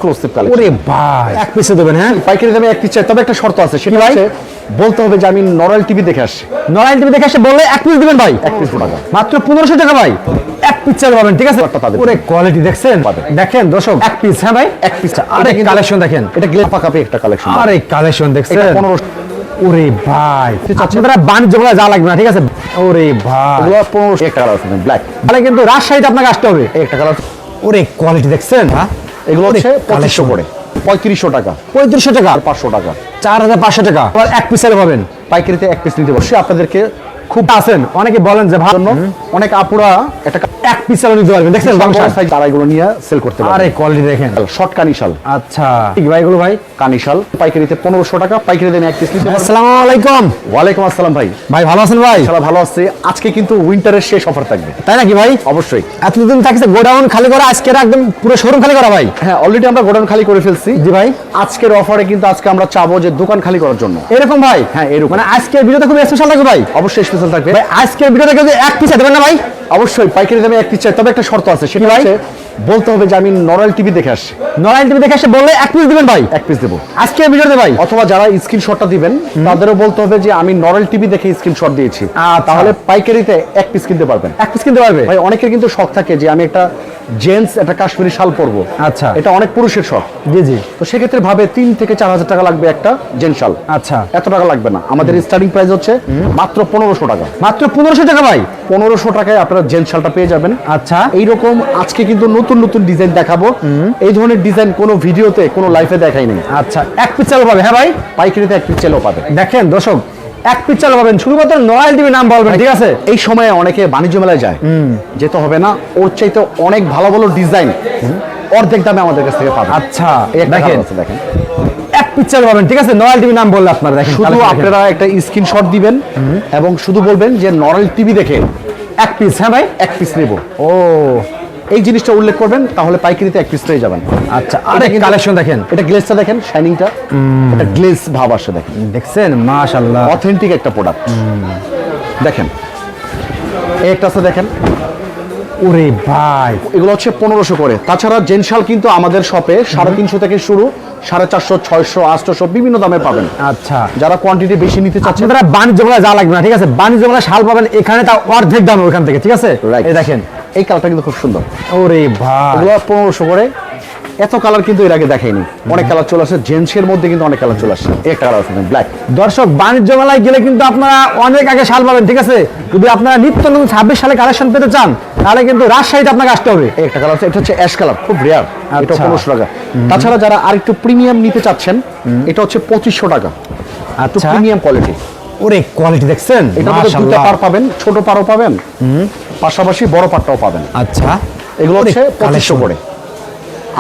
Exclusive collection. ওরে ভাই এক পিসে দেবেন? হ্যাঁ, পাইকারি দামে এক পিস চাই, তবে একটা শর্ত আছে, সেটা হচ্ছে বলতে হবে যে আমি নরমাল টিভি দেখে আসছি। নরাইল টিভি দেখে এসে বললে এক পিস দিবেন ভাই? এক পিস টাকা মাত্র 1500 টাকা ভাই, এক পিস চাল পাবেন। ঠিক আছে, তাদের ওরে কোয়ালিটি দেখছেন, পাবেন। দেখেন দর্শক এক পিস। হ্যাঁ ভাই, এক পিস। আরে কালেকশন দেখেন, এটা গ্লেজ পাকাপি একটা কালেকশন। আরে কালেকশন দেখছেন, 1500 ওরে ভাই আপনারা বাণিজ্য বলে যা লাগবে না। ঠিক আছে, ওরে ভাই এগুলো 1500 একটা কালার আছে ব্ল্যাক, তাহলে কিন্তু রাজশাহীতে আপনাকে আসতে হবে। একটা কালার। ওরে কোয়ালিটি দেখছেন, হ্যাঁ এগুলো হচ্ছে অনেক 2500 collection। করে, 3500 টাকা, 3500 টাকা, 500 টাকা 4500 টাকা। আবার এক পিসের পাবেন পাইকারিতে এক পিস নিতে বসে আপনাদেরকে খুব আছেন। অনেকে বলেন যে ভাই জন্য অনেক আপুরা একটা এক পিস চাল নিতে পারবেন। দেখছেন বড় সাইজ তারা এগুলো নিয়ে সেল করতে আরে পারে। কোয়ালিটি দেখেন, শর্ট কানিশাল। আচ্ছা ঠিক ভাই, এগুলো ভাই কানিশাল পাইকারিতে 1500 টাকা, পাইকারি দামে এক পিস নিতে পারবেন। আসসালামু আলাইকুম। ওয়ালাইকুম আসসালাম ভাই। ভাই ভালো আছেন ভাই? ইনশাআল্লাহ ভালো আছে। আজকে কিন্তু উইন্টারের শেষ অফার থাকবে। তাই নাকি ভাই? অবশ্যই। এতদিন থাকছে গোডাউন খালি করা, আজকে একদম পুরো শোরুম খালি করা ভাই। হ্যাঁ, অলরেডি আমরা গোডাউন খালি করে ফেলছি। জি ভাই, আজকের অফারে কিন্তু আজকে আমরা চাবো যে দোকান খালি করার জন্য। এরকম ভাই? হ্যাঁ, এরকম। মানে আজকের ভিডিওটা খুব স্পেশাল থাকবে ভাই। অবশ্যই স্পেশাল থাকবে। ভাই আজকের ভিডিওটা কেউ এক পিস দেবেন না ভাই? অবশ্যই পাইকারি দামে এক পিস চাই, তবে একটা শর্ত আছে, সেটা ভাই? হচ্ছে বলতে হবে যে আমি নরমাল টিভি দেখে আসছি। নরাইল টিভি দেখে এসে বললে এক পিস দিবেন ভাই? এক পিস দেবো। আজকের ভিডিওতে ভাই, অথবা যারা স্ক্রিনশটটা দিবেন তাদেরও বলতে হবে যে আমি নরমাল টিভি দেখে স্ক্রিনশট দিয়েছি, তাহলে পাইকারিতে এক পিস কিনতে পারবেন। এক পিস কিনতে পারবে ভাই অনেকের কিন্তু শখ থাকে যে আমি একটা জেন্টস একটা কাশ্মীরি শাল পরবো। আচ্ছা। এটা অনেক পুরুষের শখ। জি জি, তো সেক্ষেত্রে ভাবে 3 থেকে 4000 টাকা লাগবে একটা জেন্টস শাল। আচ্ছা এত টাকা লাগবে না, আমাদের স্টার্টিং প্রাইস হচ্ছে মাত্র 1500 টাকা। মাত্র 1500 টাকা ভাই? 1500 টাকায় আপনারা জেন্টস শালটা পেয়ে যাবেন। আচ্ছা, এইরকম আজকে কিন্তু নতুন নতুন ডিজাইন দেখাবো। এই ধরনের ডিজাইন কোনো ভিডিওতে কোনো লাইফে দেখাই নেই। আচ্ছা এক পিস চাল পাবে? হ্যাঁ ভাই, পাইকারিতে এক পিস চাইলেও পাবে। দেখেন দর্শক এক পিস চাল পাবেন, শুধুমাত্র নরাইল টিভি নাম বলবেন। ঠিক আছে, এই সময়ে অনেকে বাণিজ্য মেলায় যায়, যেতে হবে না, ওর চাইতে অনেক ভালো ভালো ডিজাইন অর্ধেক দামে আমাদের কাছ থেকে পাবেন। আচ্ছা এই একটা দেখেন কালার আছে, দেখেন এক পিস চাল পাবেন। ঠিক আছে, নরাইল টিভি নাম বললে আপনারা দেখেন, শুধু আপনারা একটা স্ক্রিনশট দিবেন এবং শুধু বলবেন যে নরমাল টিভি দেখে এক পিস। হ্যাঁ ভাই, এক পিস নেব, ও এই জিনিসটা উল্লেখ করবেন, তাহলে পাইকারিতে এক পিস পেয়ে যাবেন। আচ্ছা, আরে কালেকশন দেখেন, এটা গ্লেজটা দেখেন, শাইনিংটা, এটা গ্লেজ ভাব আসে, দেখেন দেখছেন মাশাআল্লাহ, অথেন্টিক একটা প্রোডাক্ট। দেখেন এই একটা আছে, দেখেন ওরে ভাই এগুলো হচ্ছে 1500 করে। তাছাড়া জেনশাল কিন্তু আমাদের শপে 350 থেকে শুরু, 450, 600, 800 বিভিন্ন দামে পাবেন। আচ্ছা, যারা কোয়ান্টিটি বেশি নিতে চাচ্ছেন আপনারা বাণিজ্য মেলা যা লাগবে না। ঠিক আছে, বাণিজ্য মেলা শাল পাবেন এখানে, তা অর্ধেক দামে ওখান থেকে। ঠিক আছে, Right. এই দেখেন এই কালারটা কিন্তু খুব সুন্দর। ওরে ভাই এগুলো 1500 করে। এত কালার কিন্তু এর আগে দেখাইনি, অনেক কালার চলে আসে, জেন্টসের মধ্যে কিন্তু অনেক কালার চলে আসে। একটা কালার আছে ব্ল্যাক। দর্শক বাণিজ্য মেলায় গেলে কিন্তু আপনারা অনেক আগে শাল পাবেন। ঠিক আছে, যদি আপনারা নিত্য নতুন 26 সালে কালেকশন পেতে চান, তাহলে কিন্তু রাজশাহীতে আপনাকে আসতে হবে। এই একটা কালার আছে, এটা হচ্ছে অ্যাশ কালার, খুব রেয়ার, এটা আচ্ছা। 1500 টাকা। তাছাড়া যারা আরেকটু প্রিমিয়াম নিতে চাচ্ছেন, এটা হচ্ছে 2500 টাকা, একটু আচ্ছা, প্রিমিয়াম কোয়ালিটি। ওরে কোয়ালিটি দেখছেন, এটা মধ্যে দুটো মাশাআল্লাহ। পার পাবেন, ছোট পারও পাবেন, পাশাপাশি বড় পারটাও পাবেন। আচ্ছা, এগুলো অনেক হচ্ছে 2500 collection। করে।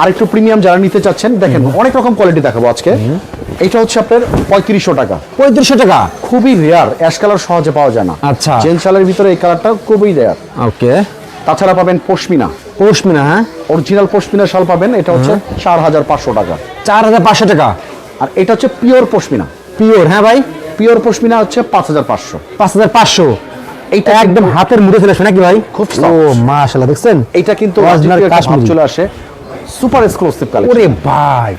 আর একটু প্রিমিয়াম যারা নিতে চাচ্ছেন, দেখেন অনেক রকম কোয়ালিটি দেখাবো আজকে। এটা হচ্ছে আপনার 3500 টাকা, 3500 টাকা, খুবই রেয়ার, অ্যাশ কালার সহজে পাওয়া যায় না। আচ্ছা। জেন্টস শালের ভিতরে এই কালারটা খুবই রেয়ার। ওকে, তাছাড়া পাবেন পশমিনা, পশমিনা, হ্যাঁ অরিজিনাল পশমিনা শাল পাবেন, এটা হচ্ছে 4500 টাকা। 4500 টাকা। আর এটা হচ্ছে পিওর পশমিনা, পিওর? হ্যাঁ ভাই, পিওর পশমিনা হচ্ছে 5500। 5500। এইটা একদম হাতের মুঠে চলে আসবে নাকি ভাই? খুব ও soft। মাশাআল্লাহ, দেখছেন এটা কিন্তু Original রাজকীয় একটা ভাব কাশ্মীরি। চলে আসে, সুপার এক্সক্লুসিভ কালেকশন। ওরে ভাই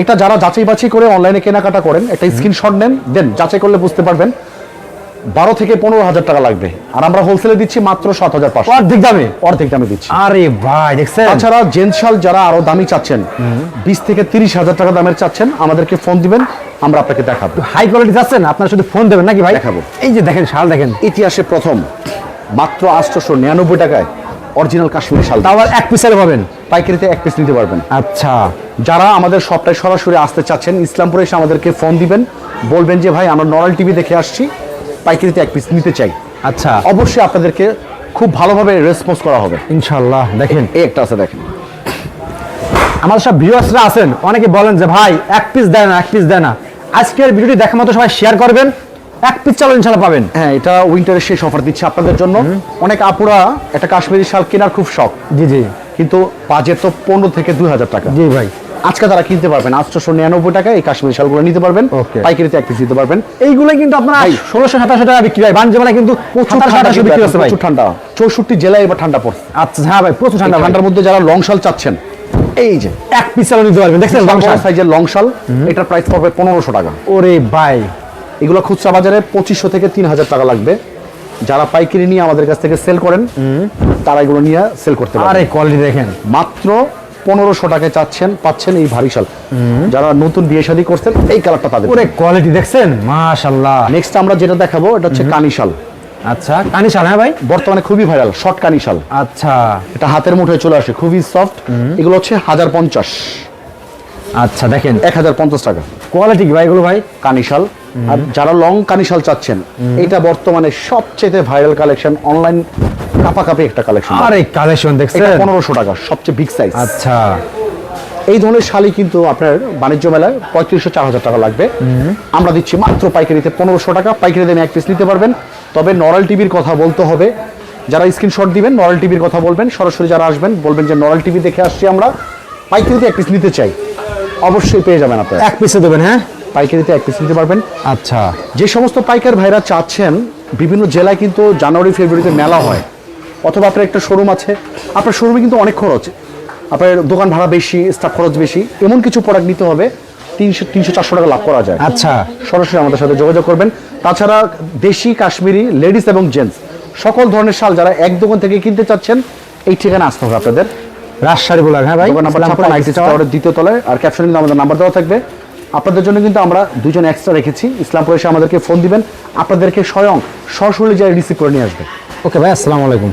এটা যারা যাচাই বাছাই করে অনলাইনে কেনাকাটা করেন, একটা স্ক্রিনশট নেন, দেন যাচাই করলে বুঝতে পারবেন 12 থেকে 15,000 টাকা লাগবে, আর আমরা হোলসেলে দিচ্ছি মাত্র 7500, অর্ধেক দামে। অর্ধেক দামে দিচ্ছি। আরে ভাই দেখছেন, তাছাড়া জেন্টস শাল যারা আরো দামি চাচ্ছেন, 20 থেকে 30,000 টাকা দামের চাচ্ছেন, আমাদেরকে ফোন দিবেন, আমরা আপনাকে দেখাবো। হাই কোয়ালিটি যাচ্ছেন, আপনারা শুধু ফোন দেবেন নাকি ভাই? দেখাবো। এই যে দেখেন শাল দেখেন, ইতিহাসে প্রথম মাত্র 899 টাকায় অরিজিনাল কাশ্মীরি শাল, তাও আবার এক পিসের পাবেন। পাইকারিতে এক পিস নিতে পারবেন। আচ্ছা, যারা আমাদের সবটাই সরাসরি আসতে চাচ্ছেন, ইসলামপুরে এসে আমাদেরকে ফোন দিবেন, বলবেন যে ভাই আমরা নরমাল টিভি দেখে আসছি, পাইকারিতে এক পিস নিতে চাই, আচ্ছা অবশ্যই আপনাদেরকে খুব ভালোভাবে রেসপন্স করা হবে ইনশাআল্লাহ। দেখেন এই একটা আছে, দেখেন আমাদের সব ভিউয়ার্সরা আছেন, অনেকে বলেন যে ভাই এক পিস দেয় না, এক পিস দেয় না। আজকের ভিডিওটি দেখা মতো সবাই শেয়ার করবেন, এক পিস চাল ইনশাআল্লাহ পাবেন। হ্যাঁ, এটা উইন্টারের শেষ অফার দিচ্ছে আপনাদের জন্য। অনেক আপুরা একটা কাশ্মীরি শাল কেনার খুব শখ, জি জি কিন্তু বাজেট তো 15 থেকে 2000 টাকা। জি ভাই, আজকে তারা কিনতে পারবেন 899 টাকা, এই কাশ্মীরি শালগুলো নিতে পারবেন, Okay. পাইকারিতে এক পিস নিতে পারবেন। এইগুলো কিন্তু আপনারা ভাই, 1600-1700 টাকা বিক্রি হয়, বাণিজ্য মেলায় কিন্তু প্রচুর 1700-1800 ঠান্ডা বিক্রি হচ্ছে ভাই। প্রচুর ঠান্ডা, 64 জেলায় এবার ঠান্ডা পড়ছে। আচ্ছা হ্যাঁ ভাই, প্রচুর ঠান্ডা ভাই। ঠান্ডার মধ্যে যারা লং শাল চাচ্ছেন, এই যে এক পিস চালও নিতে পারবেন, দেখছেন লং শার্ট। সাইজের লং শাল, এটার প্রাইস পড়বে 1500 টাকা। ওরে ভাই, এগুলো খুচরা বাজারে 2500 থেকে 3000 টাকা লাগবে। যারা পাইকারি নিয়ে আমাদের কাছ থেকে সেল করেন তারা এগুলো নিয়ে সেল করতে পারেন। আরে কোয়ালিটি দেখেন, মাত্র 1500 টাকায় পাচ্ছেন এই ভারী শাল। যারা নতুন বিয়ে শাদী করছেন এই কালারটা তাদের। ওরে কোয়ালিটি দেখছেন, মাশাআল্লাহ। নেক্সট আমরা যেটা দেখাবো এটা হচ্ছে কানি শাল। আচ্ছা, কানি শাল, হ্যাঁ ভাই, বর্তমানে খুবই ভাইরাল শর্ট কানি শাল। আচ্ছা এটা হাতের মুঠোয় চলে আসে, খুবই সফট। এগুলো হচ্ছে 1050, আচ্ছা দেখেন 1050 টাকা কোয়ালিটি কি ভাই এগুলো ভাই? কানি শাল। আর যারা লং কানি শাল চাচ্ছেন, এটা বর্তমানে সবচেয়ে ভাইরাল কালেকশন, অনলাইন কাপাকাপি একটা কালেকশন। আরে কালেকশন দেখছেন, 1500 টাকা সবচেয়ে বিগ সাইজ। আচ্ছা এই ধরনের শাড়ি কিন্তু আপনার বাণিজ্য মেলায় 3500-4000 টাকা লাগবে। আমরা দিচ্ছি মাত্র পাইকারিতে 1500 টাকা। পাইকারিতে এক পিস নিতে পারবেন। তবে নরাল টিভির কথা বলতে হবে, যারা স্ক্রিনশট দিবেন নরাল টিভির কথা বলবেন। সরাসরি যারা আসবেন বলবেন যে নরাল টিভি দেখে আসছি আমরা, পাইকারিতে এক পিস নিতে চাই, অবশ্যই পেয়ে যাবেন আপনারা। এক পিসে দেবেন, হ্যাঁ পাইকারিতে এক পিস নিতে পারবেন। আচ্ছা, যে সমস্ত পাইকার ভাইরা চাচ্ছেন, বিভিন্ন জেলায় কিন্তু জানুয়ারি ফেব্রুয়ারিতে মেলা হয়, অথবা আপনার একটা শোরুম আছে, আপনার শোরুমে কিন্তু অনেক খরচ, আপনার দোকান ভাড়া বেশি, স্টাফ খরচ বেশি, এমন কিছু প্রোডাক্ট নিতে হবে 300-400 টাকা লাভ করা যায়। আচ্ছা, সরাসরি আমাদের সাথে যোগাযোগ করবেন। তাছাড়া দেশি, কাশ্মীরি, লেডিস এবং জেন্টস সকল ধরনের শাল যারা এক দোকান থেকে কিনতে চাচ্ছেন, এই ঠিকানা আসতে হবে আপনাদের। রাজশাহী বলার, হ্যাঁ ভাই, দোকান নাম্বার 56 আইটি টাওয়ারের দ্বিতীয় তলায়। আর ক্যাপশনে কিন্তু আমাদের নাম্বার দেওয়া থাকবে। আপনাদের জন্য কিন্তু আমরা 2 জন এক্সট্রা রেখেছি। ইসলামপুরে এসে আমাদেরকে ফোন দিবেন, আপনাদেরকে স্বয়ং সরাসরি যাই রিসিভ করে নিয়ে আসবে। ওকে ভাই, আসসালামু আলাইকুম।